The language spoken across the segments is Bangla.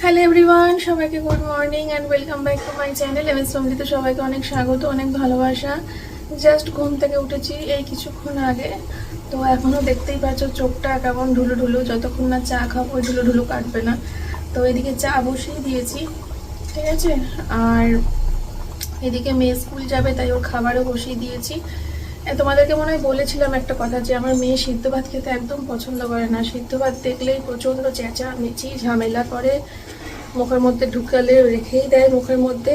হ্যালো এভরিওয়ান, সবাইকে good morning and welcome back to my channel MS ফ্যামিলিতে সবাইকে অনেক স্বাগত, অনেক ভালোবাসা। জাস্ট ঘুম থেকে উঠেছি এই কিছুক্ষণ আগে, তো এখনও দেখতেই পাচ্ছ চোখটা কেমন ঢুলু ঢুলু। যতক্ষণ না চা খাবো ওই ঢুলু ঢুলু কাটবে না। তো এদিকে চা বসিয়ে দিয়েছি, ঠিক আছে। আর এদিকে মেয়ে স্কুল যাবে, তাই ওর খাবারও বসিয়ে দিয়েছি। তোমাদেরকে মনে হয় বলেছিলাম একটা কথা, যে আমার মেয়ে সিদ্ধ ভাত খেতে একদম পছন্দ করে না। সিদ্ধ ভাত দেখলেই প্রচণ্ড চেঁচামেচি ঝামেলা করে, মুখের মধ্যে ঢুকালে রেখেই দেয় মুখের মধ্যে।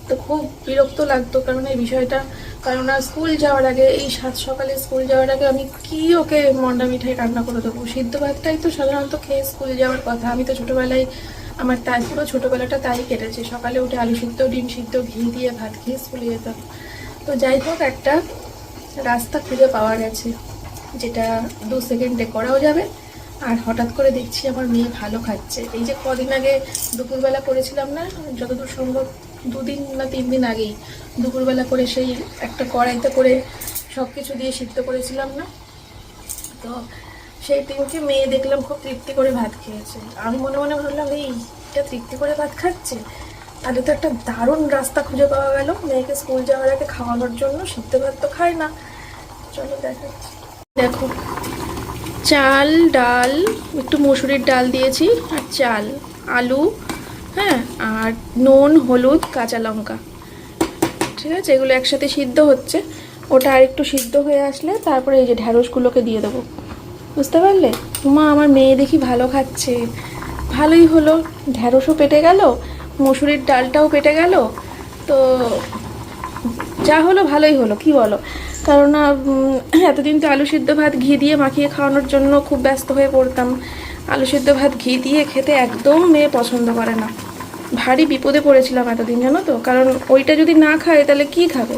তো খুব বিরক্ত লাগতো কারণ এই বিষয়টা, কারণ স্কুল যাওয়ার আগে, এই সাত সকালে স্কুল যাওয়ার আগে আমি কি ওকে মন্ডা মিঠাই রান্না করে দেবো? সিদ্ধ ভাতটাই তো সাধারণত খেয়ে স্কুল যাওয়ার কথা। আমি তো ছোটোবেলায় আমার তাই পুরো ছোটোবেলাটা তাই কেটেছে, সকালে উঠে আলু সিদ্ধ, ডিম সিদ্ধ, ঘি দিয়ে ভাত খেয়ে স্কুলে যেতাম। তো যাই হোক, একটা রাস্তা খুঁজে পাওয়া গেছে যেটা 2 সেকেন্ডে করাও যাবে। আর হঠাৎ করে দেখছি আমার মেয়ে ভালো খাচ্ছে। এই যে কদিন আগে দুপুরবেলা করেছিলাম না, যতদূর সম্ভব 2 দিন না 3 দিন আগেই দুপুরবেলা করে সেই একটা কড়াইতে করে সব কিছু দিয়ে সিদ্ধ করেছিলাম না, তো সেই দিনকে মেয়ে দেখলাম খুব তৃপ্তি করে ভাত খেয়েছে। আমি মনে মনে ভাবলাম, এইটা তৃপ্তি করে ভাত খাচ্ছে, তাহলে তো একটা দারুণ রাস্তা খুঁজে পাওয়া গেল মেয়েকে স্কুল যাওয়ার আগে খাওয়ানোর জন্য। সিদ্ধ ভাত তো খায় না। চলো দেখাচ্ছি। দেখো, চাল, ডাল, একটু মসুরির ডাল দিয়েছি, আর চাল, আলু, হ্যাঁ, আর নুন, হলুদ, কাঁচা লঙ্কা, ঠিক আছে। এগুলো একসাথে সিদ্ধ হচ্ছে। ওটা আর একটু সিদ্ধ হয়ে আসলে তারপরে এই যে ঢ্যাঁড়সগুলোকে দিয়ে দেবো, বুঝতে পারলে? মা, আমার মেয়ে দেখি ভালো খাচ্ছে। ভালোই হলো, ঢ্যাঁড়সও পেটে গেল, মসুরির ডালটাও পেটে গেল। তো যা হলো ভালোই হলো, কি বলো? কারণ এতদিন তো আলু সিদ্ধ ভাত ঘি দিয়ে মাখিয়ে খাওয়ানোর জন্য খুব ব্যস্ত হয়ে পড়তাম। আলু সিদ্ধ ভাত ঘি দিয়ে খেতে একদম মেয়ে পছন্দ করে না। ভারী বিপদে পড়েছিলাম এতদিন, জানো তো। কারণ ওইটা যদি না খায় তাহলে কি খাবে?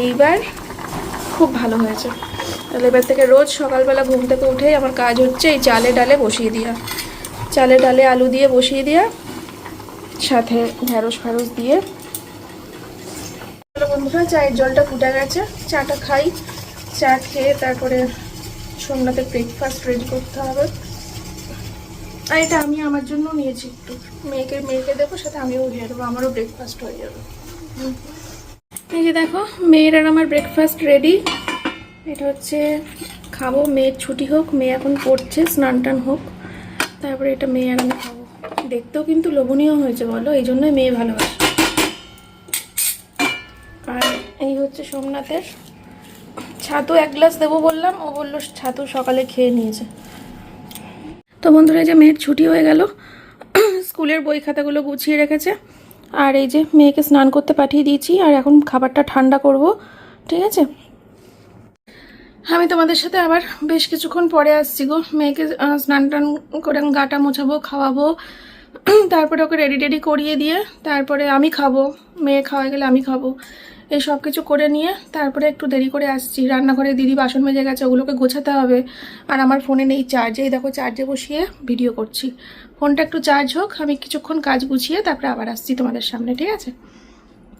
এইবার খুব ভালো হয়েছে। তাহলে এবার থেকে রোজ সকালবেলা ঘুম থেকে উঠেই আমার কাজ হচ্ছে এই চালে ডালে বসিয়ে দেওয়া, চালে ডালে আলু দিয়ে বসিয়ে দেওয়া, সাথে ঢ্যাঁড়স ফ্যাড়স দিয়ে। বন্ধুরা, চায়ের জলটা ফুটে গেছে, চাটা খাই। চা খেয়ে তারপরে সন্ধ্যাতে ব্রেকফাস্ট রেডি করতে হবে। আর এটা আমি আমার জন্য নিয়েছি, একটু মেয়েকে দেবো, সাথে আমিও খেয়ে দেবো, আমারও ব্রেকফাস্ট হয়ে যাবে। এই যে দেখো, মেয়ের আর আমার ব্রেকফাস্ট রেডি। এটা হচ্ছে খাবো, মেয়ের ছুটি হোক, মেয়ে এখন পড়ছে, স্নান টান হোক, তারপরে এটা মেয়ে আর আমি খাবো। দেখতেও কিন্তু লোভনীয় হয়েছে বলো, এই জন্যই মেয়ে ভালোবাসে। আর এই হচ্ছে সোমনাথের ছাতু, 1 গ্লাস দেবো বললাম, ও বললো ছাতু সকালে খেয়ে নিয়েছে। তো বন্ধুরা, এই যে মেয়ের ছুটি হয়ে গেল, স্কুলের বই খাতাগুলো গুছিয়ে রেখেছে। আর এই যে মেয়েকে স্নান করতে পাঠিয়ে দিয়েছি, আর এখন খাবারটা ঠান্ডা করব, ঠিক আছে। আমি তোমাদের সাথে আবার বেশ কিছুক্ষণ পরে আসছি গো। মেয়েকে স্নান টান করে গাটা মোছাবো, খাওয়াবো, তারপরে ওকে রেডি টেডি করিয়ে দিয়ে তারপরে আমি খাবো, মেয়ে খাওয়া গেলে আমি খাবো। এই সব কিছু করে নিয়ে তারপরে একটু দেরি করে আসছি। রান্নাঘরে দিদি বাসন মেজে গেছে, ওগুলোকে গোছাতে হবে। আর আমার ফোনে নেই চার্জ, এই দেখো চার্জে বসিয়ে ভিডিও করছি। ফোনটা একটু চার্জ হোক, আমি কিছুক্ষণ কাজ গুছিয়ে তারপরে আবার আসছি তোমাদের সামনে, ঠিক আছে।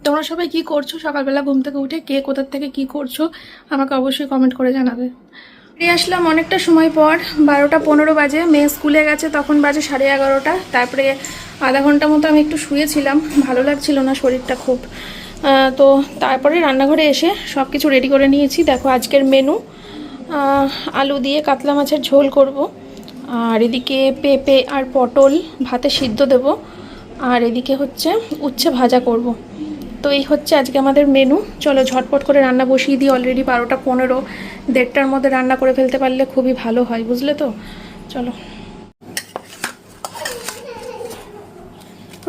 তোমরা সবাই কি করছো সকালবেলা ঘুম থেকে উঠে? কে কোথার থেকে কি করছো আমাকে অবশ্যই কমেন্ট করে জানাবে। ফিরে আসলাম অনেকটা সময় পর, 12টা 15 বাজে। মেয়ে স্কুলে গেছে, তখন বাজে 11:30। তারপরে আধা ঘন্টা মতো আমি একটু শুয়েছিলাম, ভালো লাগছিল না শরীরটা খুব। তো তারপরে রান্নাঘরে এসে সব কিছু রেডি করে নিয়েছি। দেখো আজকের মেনু, আলু দিয়ে কাতলা মাছের ঝোল করব, আর এদিকে পেঁপে আর পটল ভাতে সিদ্ধ দেব, আর এদিকে হচ্ছে উচ্ছে ভাজা করব। তো এই হচ্ছে আজকে আমাদের মেনু। চলো ঝটপট করে রান্না বসিয়ে দিই, অলরেডি 12টা 15, 1:30টার মধ্যে রান্না করে ফেলতে পারলে খুবই ভালো হয়, বুঝলে তো। চলো।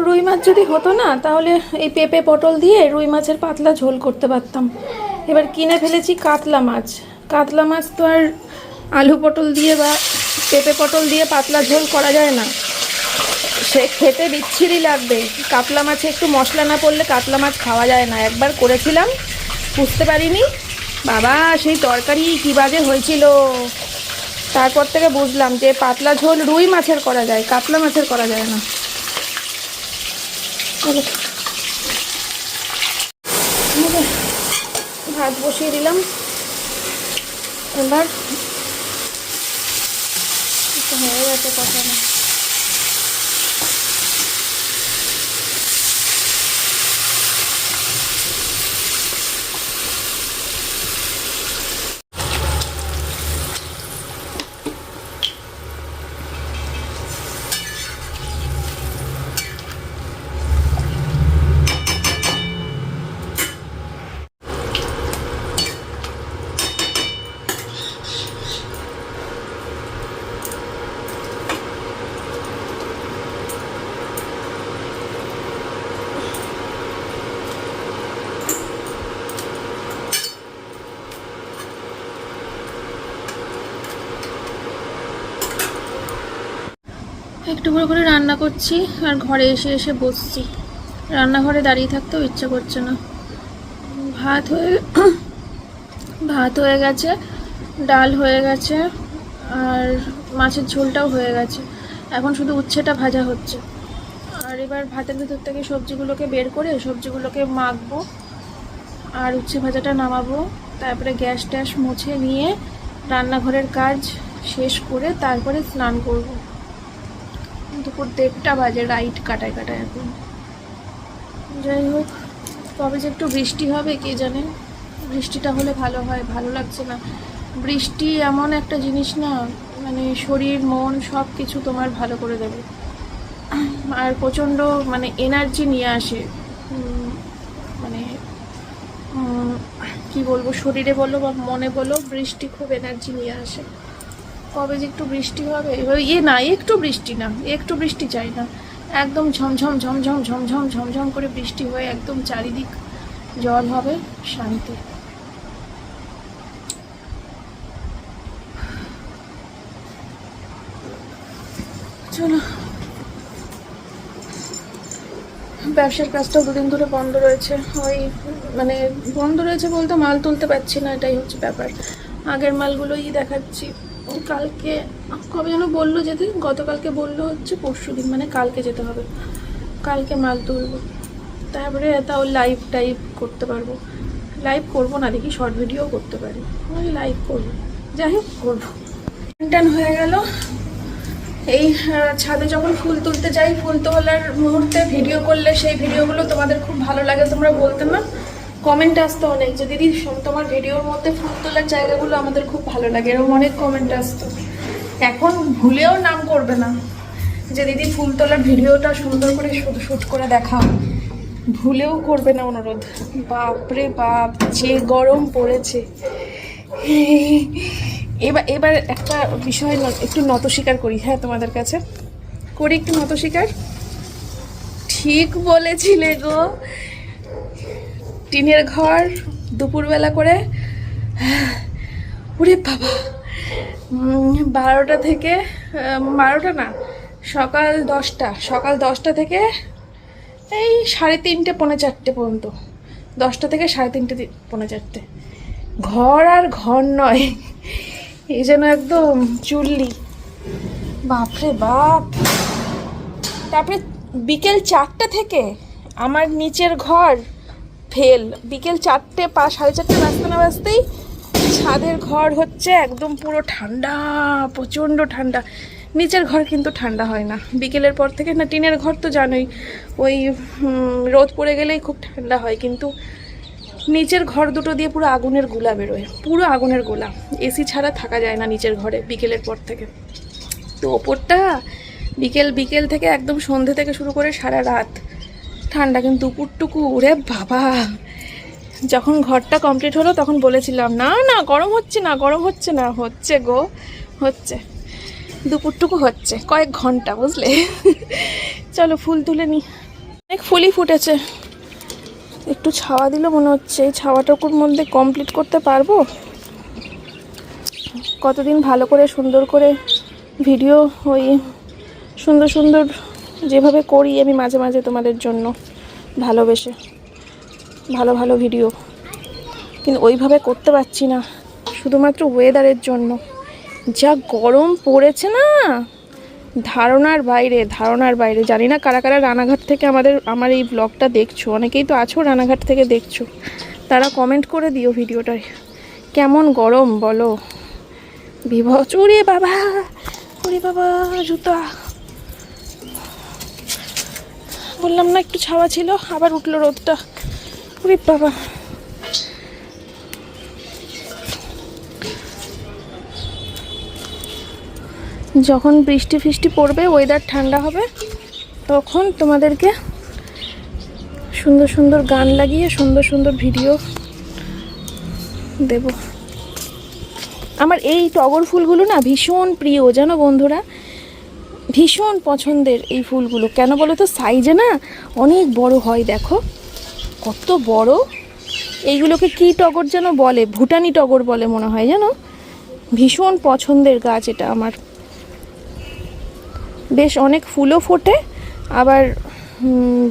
রুই মাছ যদি হতো না, তাহলে এই পেঁপে পটল দিয়ে রুই মাছের পাতলা ঝোল করতে পারতাম। এবার কিনে ফেলেছি কাতলা মাছ। কাতলা মাছ তো আর আলু পটল দিয়ে বা পেঁপে পটল দিয়ে পাতলা ঝোল করা যায় না, সে খেতে বিচ্ছিরি লাগবে। কাতলা মাছে একটু মশলা না পড়লে কাতলা মাছ খাওয়া যায় না। একবার করেছিলাম, বুঝতে পারিনি, বাবা সেই তরকারি কী বাজে হয়েছিল। তারপর থেকে বুঝলাম যে পাতলা ঝোল রুই মাছের করা যায়, কাতলা মাছের করা যায় না। ভাত বসিয়ে দিলাম, এবার হয়ে গেছে কথা না। একটু করে রান্না করছি আর ঘরে এসে এসে বসছি। রান্নাঘরে দাঁড়িয়ে থাকতেও ইচ্ছা করছে না। ভাত হয়ে গেছে, ডাল হয়ে গেছে, আর মাছের ঝোলটাও হয়ে গেছে। এখন শুধু উচ্ছেটা ভাজা হচ্ছে। আর এবার ভাতের ভিতর থেকে সবজিগুলোকে বের করে সবজিগুলোকে মাখবো আর উচ্ছে ভাজাটা নামাবো। তারপরে গ্যাস ট্যাস মুছে নিয়ে রান্নাঘরের কাজ শেষ করে তারপরে স্নান করব। দুপুর 1:30 বাজে, রাইট কাটায় এখন। যাই হোক, কবে যে একটু বৃষ্টি হবে কে জানে। বৃষ্টিটা হলে ভালো হয়, ভালো লাগছে না। বৃষ্টি এমন একটা জিনিস না, মানে শরীর মন সব কিছু তোমার ভালো করে দেবে আর প্রচণ্ড মানে এনার্জি নিয়ে আসে। মানে কি বলবো, শরীরে বলো বা মনে বলো, বৃষ্টি খুব এনার্জি নিয়ে আসে। কবে যে একটু বৃষ্টি হবে, না একটু বৃষ্টি চাই না, একদম ঝমঝম ঝমঝম ঝমঝম ঝমঝম করে বৃষ্টি হয়ে একদম চারিদিক জল হবে, শান্তি। চলো, ব্যবসার কাজটাও 2 দিন ধরে বন্ধ রয়েছে। ওই মানে বন্ধ রয়েছে বলতে মাল তুলতে পারছি না, এটাই হচ্ছে ব্যাপার। আগের মালগুলোই দেখাচ্ছি। কালকে কবে যেন বললো যেতে, গতকালকে বললো হচ্ছে পরশুদিন, মানে কালকে যেতে হবে। কালকে মাল তুলবো, তারপরে তাও লাইভ টাইপ করতে পারবো। লাইভ করবো না, দেখি শর্ট ভিডিও করতে পারি। ওই লাইভ করবো, যাই হোক করবো। টান হয়ে গেল। এই ছাদে যখন ফুল তুলতে যাই, ফুল তোলার মুহূর্তে ভিডিও করলে সেই ভিডিওগুলো তোমাদের খুব ভালো লাগে, তোমরা বলতে না, কমেন্ট আসতো অনেক যে দিদি তোমার ভিডিওর মধ্যে ফুল তোলার জায়গাগুলো আমাদের খুব ভালো লাগে, এরকম অনেক কমেন্ট আসতো। এখন ভুলেও নাম করবে না যে দিদি ফুল তোলার ভিডিওটা সুন্দর করে শ্যুট করে দেখাও, ভুলেও করবে না অনুরোধ। বাপরে বাপ, যে গরম পড়েছে। এবার একটা বিষয় একটু নত স্বীকার করি, হ্যাঁ তোমাদের কাছে করি একটু নত স্বীকার। ঠিক বলেছিলে গো, টিনের ঘর দুপুরবেলা করে, ওরে বাবা, 12টা থেকে 12টা না, সকাল 10টা থেকে এই 3:30 পৌনে 4টে পর্যন্ত, 10টা থেকে 3:30 পৌনে 4টে, ঘর আর ঘর নয়, এই যেন একদম চুল্লি। বাপরে বাপ। তারপরে বিকেল 4টা থেকে আমার নিচের ঘর ফেল, বিকেল 4টে 4:30 বাজতে না বাজতেই ছাদের ঘর হচ্ছে একদম পুরো ঠান্ডা, প্রচণ্ড ঠান্ডা। নিচের ঘর কিন্তু ঠান্ডা হয় না বিকেলের পর থেকে, না টিনের ঘর তো জানোই ওই রোদ পড়ে গেলেই খুব ঠান্ডা হয়, কিন্তু নিচের ঘর দুটো দিয়ে পুরো আগুনের গোলা বেরোয়, পুরো আগুনের গোলা। এসি ছাড়া থাকা যায় না নিচের ঘরে বিকেলের পর থেকে। তো ওপরটা বিকেল থেকে একদম সন্ধে থেকে শুরু করে সারা রাত ঠান্ডা, কিন্তু দুপুরটুকু ওরে বাবা। যখন ঘরটা কমপ্লিট হলো তখন বলেছিলাম না গরম হচ্ছে না, হচ্ছে গো, হচ্ছে দুপুরটুকু হচ্ছে, কয়েক ঘন্টা, বুঝলে। চলো ফুল তুলে নি, অনেক ফুলই ফুটেছে। একটু ছাওয়া দিল মনে হচ্ছে, এই ছাওয়াটুকুর মধ্যে কমপ্লিট করতে পারবো। কতদিন ভালো করে সুন্দর করে ভিডিও ওই সুন্দর যেভাবে করি আমি মাঝে মাঝে তোমাদের জন্য ভালোবেসে ভালো ভিডিও, কিন্তু ওইভাবে করতে পারছি না, শুধুমাত্র ওয়েদারের জন্য। যা গরম পড়েছে না, ধারণার বাইরে। জানি না কারা রানাঘাট থেকে আমার এই ব্লগটা দেখছো, অনেকেই তো আছো রানাঘাট থেকে দেখছো, তারা কমেন্ট করে দিও ভিডিওটায় কেমন গরম বলো। বিভৎস। ওরে বাবা জুতা, বললাম না একটু ছাওয়া ছিল, আবার উঠলো রোদটা। ওরে বাবা, যখন বৃষ্টি পড়বে, ওয়েদার ঠান্ডা হবে, তখন তোমাদেরকে সুন্দর গান লাগিয়ে সুন্দর ভিডিও দেব। আমার এই টগর ফুলগুলো না ভীষণ প্রিয়, জানো বন্ধুরা, ভীষণ পছন্দের এই ফুলগুলো। কেন বলো তো, সাইজে না অনেক বড় হয়, দেখো কত বড়। এইগুলোকে কি টগর যেন বলে, ভুটানি টগর বলে মনে হয়, জানো। ভীষণ পছন্দের গাছ এটা আমার। বেশ অনেক ফুলও ফোটে, আবার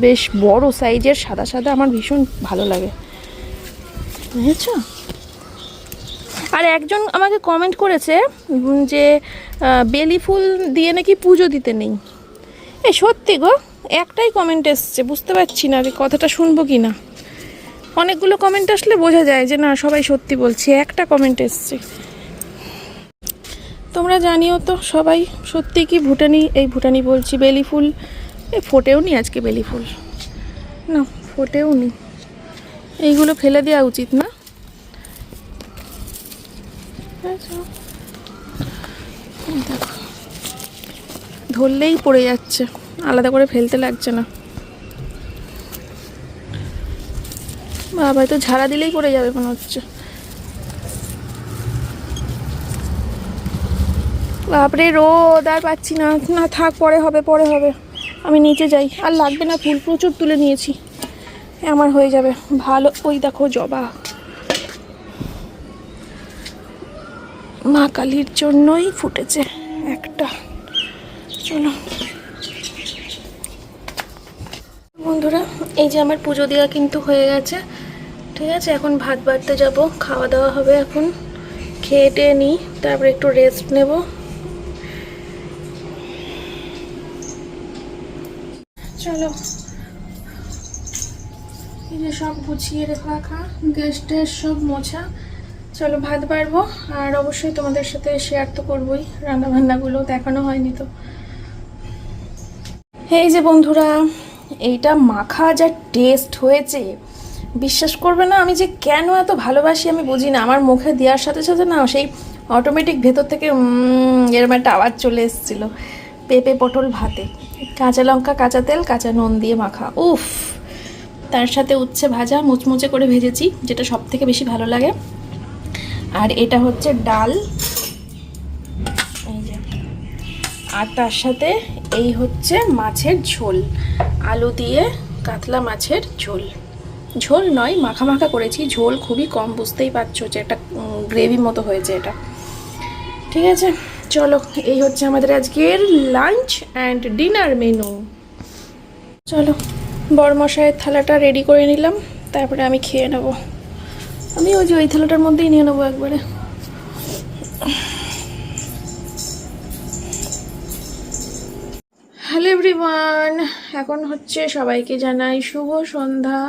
বেশ বড় সাইজের সাদা সাদা, আমার ভীষণ ভালো লাগে, বুঝেছ? আর একজন আমাকে কমেন্ট করেছে যে বেলি ফুল দিয়ে নাকি পুজো দিতে নেই। সত্যি গো, একটাই কমেন্ট এসছে, বুঝতে পারছি না কথাটা শুনবো কি না। অনেকগুলো কমেন্ট আসলে বোঝা যায় যে না সবাই সত্যি বলছে, একটা কমেন্ট এসছে। তোমরা জানিও তো সবাই সত্যি কি ভুটানি বলছি, বেলি ফুল ফোটেও নি আজকে, বেলি ফুল না ফোটেও নি। এইগুলো ফেলে দেওয়া উচিত না। দেখো ধরলেই পড়ে যাচ্ছে, আলাদা করে ফেলতে লাগছে না। বাবা তো ঝাড়া দিলেই পড়ে যাবে মনে হচ্ছে। বাপরে রোদ, আর পাচ্ছি না, না থাক, পরে হবে পরে হবে, আমি নিচে যাই। আর লাগবে না ফুল, প্রচুর তুলে নিয়েছি, আমার হয়ে যাবে ভালো। ওই দেখো জবা, মা কালীর জন্যই ফুটেছে একটা। চলো বন্ধুরা, এই যে আমার পুজো দেওয়া কিন্তু হয়ে গেছে, ঠিক আছে? এখন ভাত বাড়তে যাব, খাওয়া দাওয়া হবে এখন, খেয়ে টেয়ে নিই, তারপরে একটু রেস্ট নেব। চলো, এই যে সব গুছিয়ে রাখা, গ্যাস সব মোছা। চলো ভাত বাড়বো, আর অবশ্যই তোমাদের সাথে শেয়ার তো করবোই, রান্না বান্নাগুলো দেখানো হয়নি তো। এই যে বন্ধুরা, এইটা মাখা যা টেস্ট হয়েছে, বিশ্বাস করবে না, আমি যে কেন এত ভালোবাসি আমি বুঝি না। আমার মুখে দেওয়ার সাথে সাথে না সেই অটোমেটিক ভেতর থেকে এরকম একটা আওয়াজ চলে এসেছিল। পেঁপে পটল ভাতে, কাঁচা লঙ্কা, কাঁচা তেল, কাঁচা নুন দিয়ে মাখা, উফ! তার সাথে উচ্ছে ভাজা, মুচমুচে করে ভেজেছি, যেটা সব থেকে বেশি ভালো লাগে। আর এটা হচ্ছে ডাল, এই যে, আর তার সাথে এই হচ্ছে মাছের ঝোল, আলু দিয়ে কাতলা মাছের ঝোল। ঝোল নয়, মাখা মাখা করেছি, ঝোল খুবই কম, বুঝতেই পারছো যে একটা গ্রেভি মতো হয়েছে এটা, ঠিক আছে? চলো, এই হচ্ছে আমাদের আজকের লাঞ্চ অ্যান্ড ডিনার মেনু। চলো, বড়মশাইয়ের থালাটা রেডি করে নিলাম, তারপরে আমি খেয়ে নেব। আমি ওই যে ওই থালাটার মধ্যেই নিয়ে নেবো একবারে। হ্যালো এভরিওয়ান, এখন হচ্ছে সবাইকে জানাই শুভ সন্ধ্যা।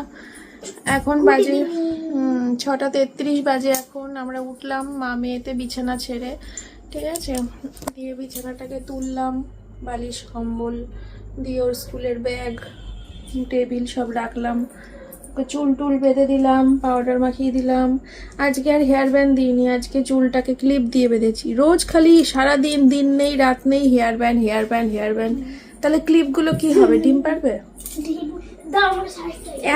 এখন বাজে 6:33 বাজে। এখন আমরা উঠলাম মা মেয়েতে বিছানা ছেড়ে, ঠিক আছে? দিয়ে বিছানাটাকে তুললাম, বালিশ কম্বল দিয়ে ওর স্কুলের ব্যাগ টেবিল সব রাখলাম, চুল টুল বেঁধে দিলাম, পাউডার মাখিয়ে দিলাম। আজকে আর হেয়ার ব্যান্ড দিইনি, আজকে চুলটাকে ক্লিপ দিয়ে বেঁধেছি। রোজ খালি সারাদিন, দিন নেই রাত নেই, hair band hair band hair band. তাহলে ক্লিপগুলো কি হবে? ডিম পারবে?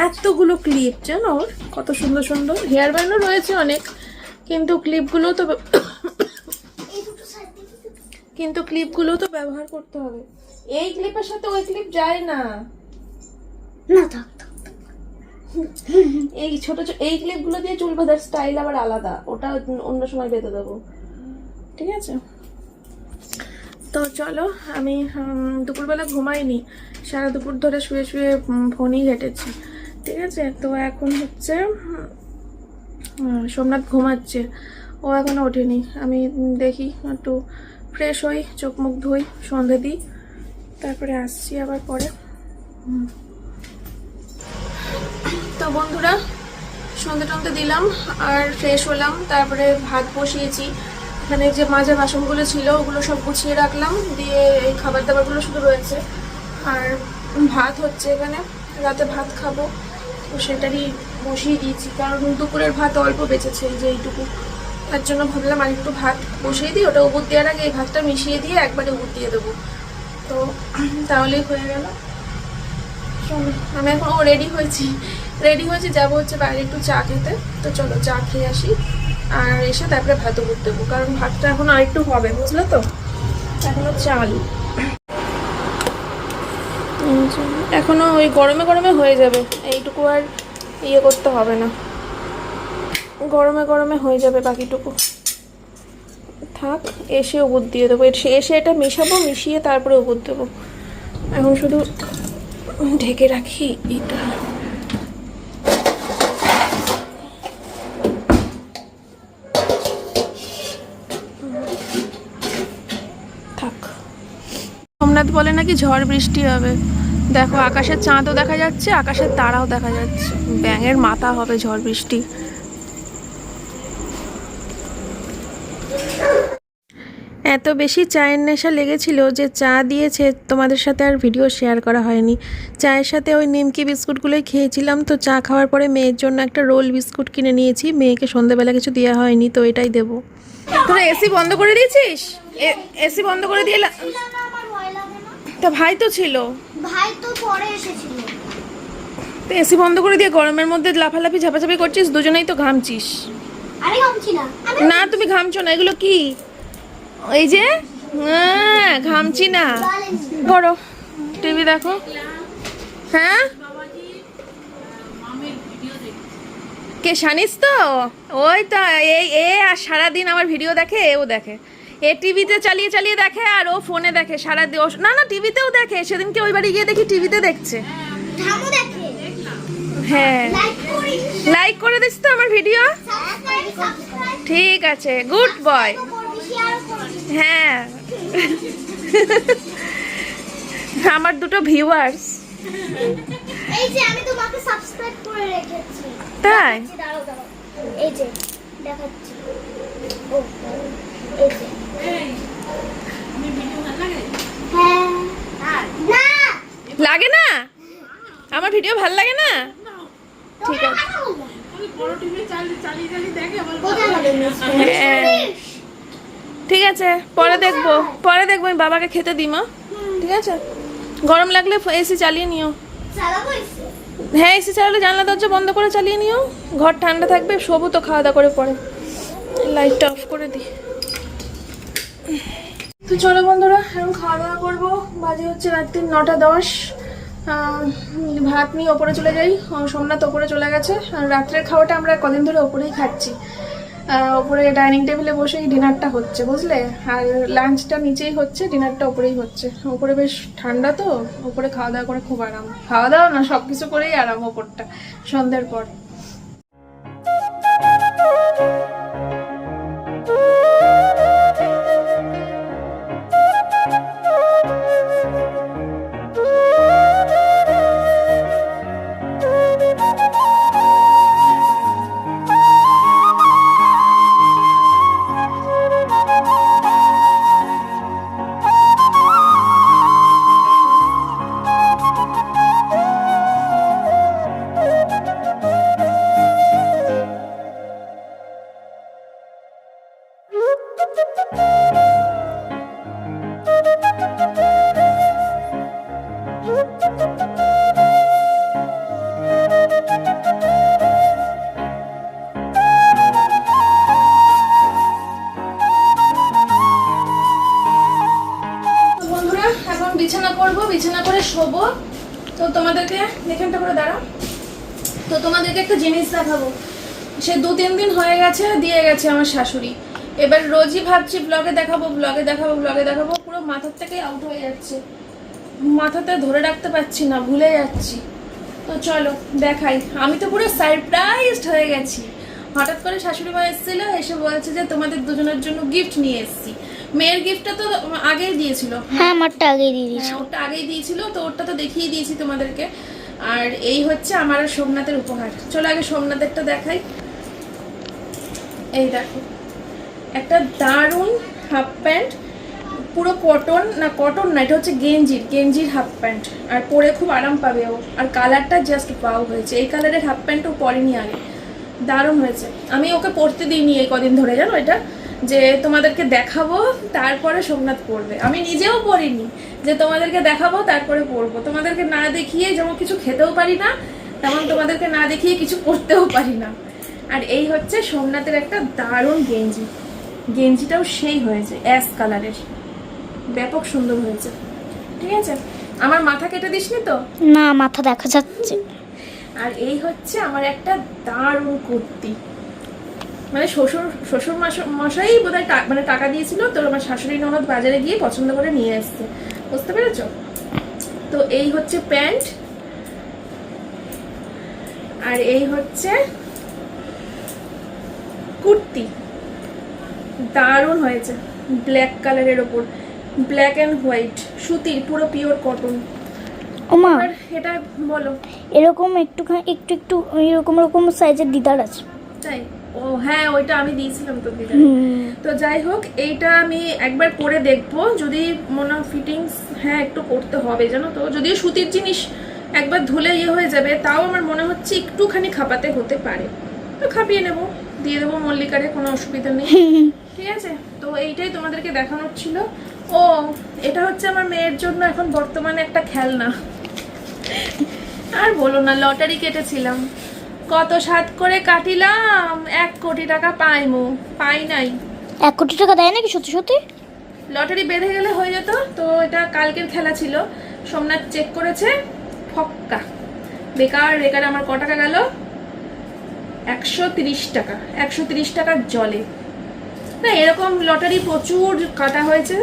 এতগুলো ক্লিপ জানো, ওর কত সুন্দর সুন্দর হেয়ার ব্যান্ডও রয়েছে অনেক, কিন্তু ক্লিপগুলো তো ব্যবহার করতে হবে। এই ক্লিপের সাথে ওই ক্লিপ যায় না, এই ছোট এই ক্লিপগুলো দিয়ে চুল বাঁধার স্টাইল আবার আলাদা, ওটা অন্য সময় বেঁধে দেবো, ঠিক আছে? তো চলো, আমি দুপুরবেলা ঘুমাইনি, সারা দুপুর ধরে শুয়ে শুয়ে ফোনই ঘেটেছি, ঠিক আছে? তো এখন হচ্ছে সোমনাথ ঘুমাচ্ছে, ও এখনো ওঠেনি। আমি দেখি একটু ফ্রেশ হই, চোখ মুখ ধুই, সন্ধে দিই, তারপরে আসছি আবার পরে। তো বন্ধুরা, সন্ধে টন্ধে দিলাম আর ফ্রেশ হলাম, তারপরে ভাত বসিয়েছি। এখানে যে মাজা বাসনগুলো ছিল ওগুলো সব গুছিয়ে রাখলাম, দিয়ে এই খাবার দাবারগুলো শুধু রয়েছে। আর ভাত হচ্ছে, এখানে রাতে ভাত খাবো, তো সেটারই বসিয়ে দিয়েছি, কারণ দুপুরের ভাত অল্প বেঁচেছে, এই যে এইটুকু, তার জন্য ভাবলাম আর একটু ভাত বসিয়ে দিই, ওটা উবুর দেওয়ার আগে এই ভাতটা মিশিয়ে দিয়ে একবারে উবুর দিয়ে দেবো, তো তাহলেই হয়ে গেল। আমি এখন রেডি হয়েছি, যাবো হচ্ছে বাইরে একটু চা খেতে। তো চলো চা খেয়ে আসি, আর এসে তারপরে ভাত উপর দেবো, কারণ ভাতটা এখন আর একটু হবে, বুঝলে তো, এখনো চাল, এখনো ওই গরমে গরমে হয়ে যাবে, এইটুকু আর ইয়ে করতে হবে না, গরমে গরমে হয়ে যাবে বাকিটুকু। থাক, এসে ওপর দিয়ে দেবো। এসে এটা মেশাবো, মিশিয়ে তারপরে ওপর দেবো। এখন শুধু ঢেকে রাখি এটা। থাক। সোমনাথ বলে নাকি ঝড় বৃষ্টি হবে। দেখো আকাশের চাঁদও দেখা যাচ্ছে, আকাশের তারাও দেখা যাচ্ছে। ব্যাঙের মাথা হবে ঝড় বৃষ্টি। এত বেশি চায়ের নেশা লেগেছিল যে চা দিয়েছে, তোমাদের সাথে আর ভিডিও শেয়ার করা হয়নি। চায়ের সাথে ওই নিমকি বিস্কুটগুলোই খেয়েছিলাম। তো চা খাওয়ার পরে মেয়ের জন্য একটা রোল বিস্কুট কিনে নিয়েছি। মেয়েকে সন্ধ্যাবেলা কিছু দেওয়া হয়নি, তো এটাই দেবো। তোরা এসি বন্ধ করে দিয়েছিস? এসি বন্ধ করে দিয়ে তা ভাই তো ছিল, ভাই তো পরে এসেছিল। তো এসি বন্ধ করে দিয়ে গরমের মধ্যে লাফালাফি ঝাপাঝাপি করছিস, দুজনেই তো ঘামছিস। আরে ঘামছি না। না তুমি ঘামছো না, এগুলো কি? এই যে ঘামছি না। করো, টিভি দেখো। হ্যাঁ কে শানিস তো? ওই তো আর সারাদিন আমার ভিডিও দেখে, ও দেখে। এ টিভিতে চালিয়ে চালিয়ে দেখে আর ও ফোনে দেখে সারাদিন। না না টিভিতেও দেখে, সেদিনকে ওই বাড়ি গিয়ে দেখি টিভিতে দেখছে। হ্যাঁ লাইক করে দিস তো আমার ভিডিও। ঠিক আছে, গুড বয়। হ্যাঁ আমার দুটো ভিউয়ার্স। এই যে আমি তোমাকে সাবস্ক্রাইব করে রেখেছি। তাই? দাঁড়াও দাঁড়াও, এই যে দেখাচ্ছি। ও এই যে আমি ভিডিও ভালো লাগে? হ্যাঁ। না লাগে না? আমার ভিডিও ভালো লাগে না? ঠিক আছে। বড় টিভি চালিয়ে দেখে আমার ঠিক আছে, পরে দেখবো আমি বাবাকে খেতে দিই মা। ঠিক আছে, গরম লাগলে এসি চালিয়ে নিও। হ্যাঁ এসি চালালে জানলা দরজা বন্ধ করে চালিয়ে নিও, ঘর ঠান্ডা থাকবে। শোবো তো খাওয়া দাওয়া করে পরে। লাইটটা অফ করে দিই। তো চলো বন্ধুরা, এখন খাওয়া দাওয়া করবো। বাজে হচ্ছে রাত্রি 9:10। ভাত নিয়ে ওপরে চলে যাই। সোমনাথ ওপরে চলে গেছে। রাত্রের খাওয়াটা আমরা কদিন ধরে ওপরেই খাচ্ছি। ওপরে ডাইনিং টেবিলে বসেই ডিনারটা হচ্ছে, বুঝলে। আর লাঞ্চটা নিচেই হচ্ছে, ডিনারটা ওপরেই হচ্ছে। ওপরে বেশ ঠান্ডা, তো ওপরে খাওয়া দাওয়া করে খুব আরাম। খাওয়া দাওয়া না, সব কিছু করেই আরাম ওপরটা সন্ধ্যের পর। বিছানা করবো, বিছানা করে শোবো। তো তোমাদেরকে এখানটা করে দাঁড়াও। তো তোমাদেরকে একটা জিনিস দেখাবো। সে 2-3 দিন হয়ে গেছে দিয়ে গেছে আমার শাশুড়ি। এবার রোজই ভাবছি ব্লগে দেখাবো, ব্লগে দেখাবো, ব্লগে দেখাবো। পুরো মাথার থেকে আউট হয়ে যাচ্ছে, মাথাতে ধরে রাখতে পারছি না, ভুলে যাচ্ছি। তো চলো দেখাই। আমি তো পুরো সারপ্রাইজড হয়ে গেছি। হঠাৎ করে শাশুড়ি মা এসেছিল, এসে বলছে যে তোমাদের দুজনের জন্য গিফট নিয়ে এসেছি। মেয়ের গিফটটা তো আগেই দিয়েছিল। হ্যাঁ আমারটা আগেই দিয়ে দিয়েছিল। ওটা আগেই দিয়েছিল, তো ওটা তো দেখিয়ে দিয়েছি তোমাদেরকে। আর এই হচ্ছে আমার আর সোমনাথের উপহার। চলো আগে সোমনাথেরটা দেখাই। এই দেখো, একটা দারুণ হাফ প্যান্ট, পুরো কটন না, কটন না, এটা হচ্ছে গেঞ্জির হাফ প্যান্ট। আর পরে খুব আরাম পাবে ও। আর কালারটা জাস্ট পাও হয়েছে। এই কালারের হাফ প্যান্টও পরেনি আগে, দারুণ হয়েছে। আমি ওকে পরতে দিইনি এই কদিন ধরে, জানো, এটা যে তোমাদেরকে দেখাবো তারপরে সোমনাথ পরবে। আমি নিজেও পরিনি, যে তোমাদেরকে দেখাবো তারপরে পরবো। তোমাদেরকে না দেখিয়ে যেমন কিছু খেতেও পারি না, তেমন তোমাদেরকে না দেখিয়ে কিছু করতেও পারি না। আর এই হচ্ছে সোমনাথের একটা দারুণ গেঞ্জি। গেঞ্জিটাও সেই হয়েছে, অ্যাশ কালারের, ব্যাপক সুন্দর হয়েছে। ঠিক আছে, আমার মাথা কেটে দিসনি তো? না, মাথা দেখা যাচ্ছে। আর এই হচ্ছে আমার একটা দারুণ কুর্তি। মানে শ্বশুর মশাই বোধহয় মানে টাকা দিয়েছিল, তো আমার শাশুড়ি ননদ বাজারে গিয়ে পছন্দ করে নিয়ে এসছে, বুঝতে পেরেছো? তো এই হচ্ছে প্যান্ট, আর এই হচ্ছে কুর্তি। দারুণ হয়েছে, ব্ল্যাক কালারের ওপর, ব্ল্যাক অ্যান্ড হোয়াইট, সুতির, পুরো পিওর কটন। ওমা এটা বলো। এরকম একটুখানি একটু এরকম সাইজের দিদার আছে। তাই? ও হ্যাঁ, ওইটা আমি দিয়েছিলাম তো দিদা। তো যাই হোক, এইটা আমি একবার পরে দেখবো, যদি মনে ফিটিংস হ্যাঁ একটু করতে হবে জানো তো, যদিও সুতির জিনিস একবার ধুলে হয়ে যাবে, তাও আমার মনে হচ্ছে একটুখানি খাপাতে হতে পারে, তো খাপিয়ে নেবো, দিয়ে দেবো মল্লিকারে, কোনো অসুবিধা নেই। ঠিক আছে, তো এইটাই তোমাদেরকে দেখানোর ছিল। ও এটা হচ্ছে আমার মেয়ের জন্য এখন বর্তমানে একটা খেলনা। আর বলো না, লটারি কেটেছিলাম, কত সাত করে কাটিলাম, 1 কোটি টাকা পাই নাই। 1 কোটি টাকা দেয় নাকি সত্যি সত্যি? লটারি বেঁধে গেলে হয়ে যেত। তো এটা কালকের খেলা ছিল, সোমনাথ চেক করেছে, ফক্কা। বেকার আমার ক টাকা গেল? 130 টাকা। 130 টাকার জলে। না, এরকম লটারি প্রচুর কাটা হয়েছে।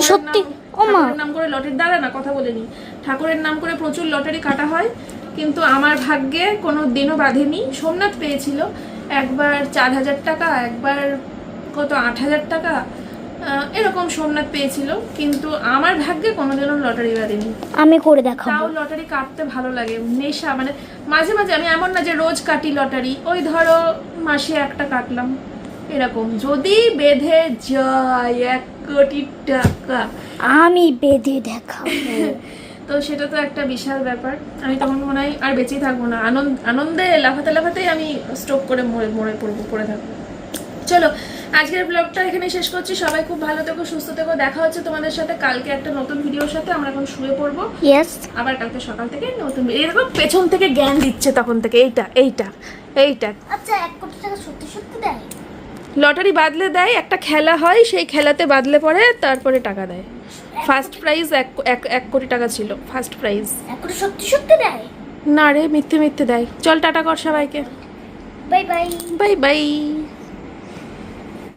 সত্যি? ঠাকুরের নাম করে লটারি, দাঁড়া না কথা বলে নি, ঠাকুরের নাম করে প্রচুর লটারি কাটা হয়, কিন্তু আমার ভাগ্যে কোনো দিনও বাঁধেনি। সোমনাথ পেয়েছিল একবার 4000 টাকা, একবার কত 8000 টাকা, এরকম সোমনাথ পেয়েছিল, কিন্তু আমার ভাগ্যে কোনোদিনও লটারি বাঁধেনি। আমি করে দেখাবো। তাও লটারি কাটতে ভালো লাগে, নেশা, মানে মাঝে মাঝে, আমি এমন না যে রোজ কাটি লটারি, ওই ধরো মাসে একটা কাটলাম, এরকম। যদি বেঁধে যায় 1 কোটি টাকা, আমি বেঁধে দেখাবো। তো সেটা তো একটা বিশাল ব্যাপার। আমি তখন মনে হয় আর বেঁচেই থাকবো না, আনন্দে লাফাতেই আমি স্ট্রোক করে পড়ে থাকবো। চলো, আজকের ব্লগটা এখানে শেষ করছি। সবাই খুব ভালো থেকো, সুস্থ থেকো। দেখা হচ্ছে তোমাদের সাথে কালকে একটা নতুন ভিডিওর সাথে। আমরা এখন শুয়ে পড়বো, ইয়েস। আবার কালকে সকাল থেকে নতুন, এরকম পেছন থেকে জ্ঞান দিচ্ছে তখন থেকে, এইটা। আচ্ছা 1 কোটি টাকা সত্যি সত্যি দেয়? লটারি বাদলে দেয়, একটা খেলা হয়, সেই খেলাতে বাদলে পরে তারপরে টাকা দেয়। ফার্স্ট প্রাইজ 1 কোটি টাকা ছিল ফার্স্ট প্রাইজ। 1 কোটি সত্যি সত্যি দেয়? না রে, মিথ্যে দেয়। চল টাটা কর সবাইকে, বাই বাই। Bye bye.